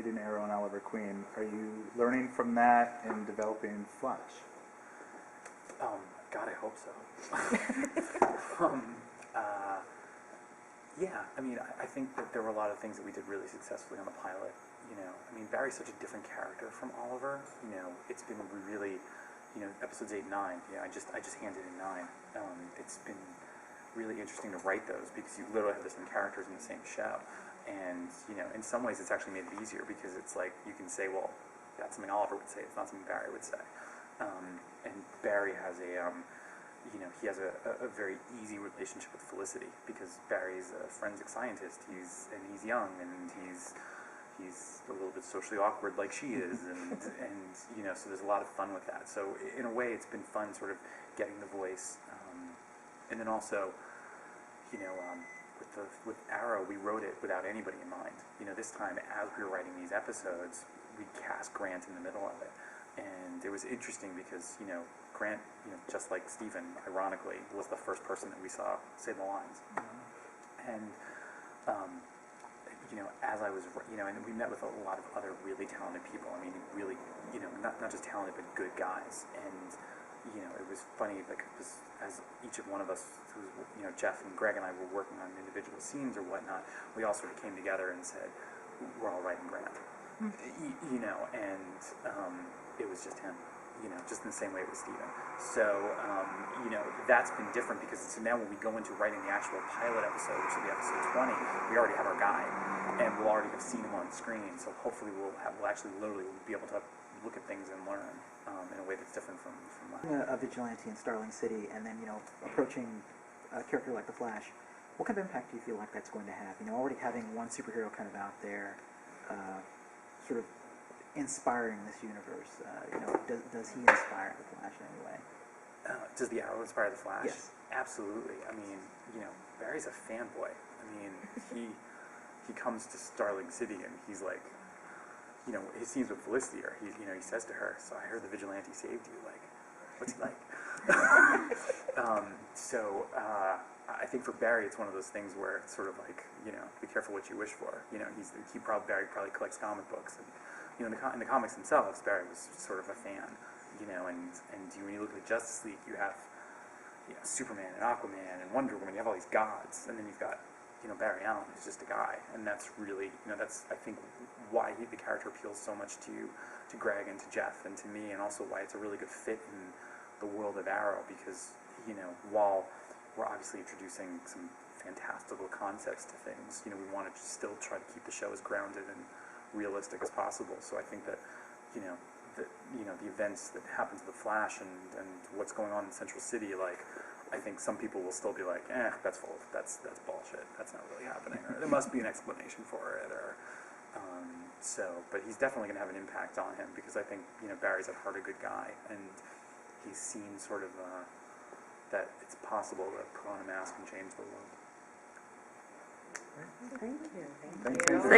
studied in Arrow and Oliver Queen. Are you learning from that and developing Flash? God, I hope so. Yeah, I mean, I think that there were a lot of things that we did really successfully on the pilot. You know, I mean, Barry's such a different character from Oliver. You know, it's been really, you know, episodes 8 and 9. Yeah, I just handed in 9. It's been really interesting to write those because you literally have the same characters in the same show. And, you know, in some ways it's actually made it easier because it's like you can say, well, that's something Oliver would say, it's not something Barry would say. And Barry has you know, he has a very easy relationship with Felicity because Barry's a forensic scientist. He's young and he's a little bit socially awkward like she is, and you know, so there's a lot of fun with that. So in a way, it's been fun sort of getting the voice, and then also, you know, with Arrow, we wrote it without anybody in mind. You know, this time as we were writing these episodes, we cast Grant in the middle of it. And it was interesting because, you know, Grant, you know, just like Stephen, ironically, was the first person that we saw say the lines. And, you know, as I was, you know, and we met with a lot of other really talented people. I mean, really, you know, not just talented, but good guys. And, you know, it was funny, like, as each of one of us, you know, Jeff and Greg and I were working on individual scenes or whatnot, we all sort of came together and said, we're all writing Grant. You know, and it was just him, you know, just in the same way it was Stephen. So, you know, that's been different because so now when we go into writing the actual pilot episode, which will be episode 20, we already have our guy, and we'll already have seen him on screen. So hopefully we'll actually literally be able to look at things and learn in a way that's different from mine. A vigilante in Starling City, and then, you know, approaching a character like the Flash, what kind of impact do you feel like that's going to have? You know, already having one superhero kind of out there, sort of inspiring this universe. You know, does he inspire the Flash in any way? Does the Arrow inspire the Flash? Yes. Absolutely. I mean, you know, Barry's a fanboy. I mean, he comes to Starling City and he's like, you know, his scenes with Felicity are, you know, he says to her, so I heard the vigilante saved you, like, what's he like? I think for Barry, it's one of those things where it's sort of like, you know, be careful what you wish for. You know, Barry probably collects comic books, and you know, in the comics themselves, Barry was sort of a fan. You know, and when you look at the Justice League, you have, you know, Superman and Aquaman and Wonder Woman. You have all these gods, and then you've got, you know, Barry Allen who's just a guy, and that's really, you know, that's I think why the character appeals so much to Greg and to Jeff and to me, and also why it's a really good fit in the world of Arrow because, you know, while we're obviously introducing some fantastical concepts to things, you know, we want to still try to keep the show as grounded and realistic as possible. So I think that, you know, the events that happen to the Flash and what's going on in Central City, like, I think some people will still be like, that's bullshit. That's not really happening. Or there must be an explanation for it. Or but he's definitely going to have an impact on him because I think, you know, Barry's at heart a good guy, and he's seen sort of that it's possible to put on a mask and change the world. Thank you. Thank you.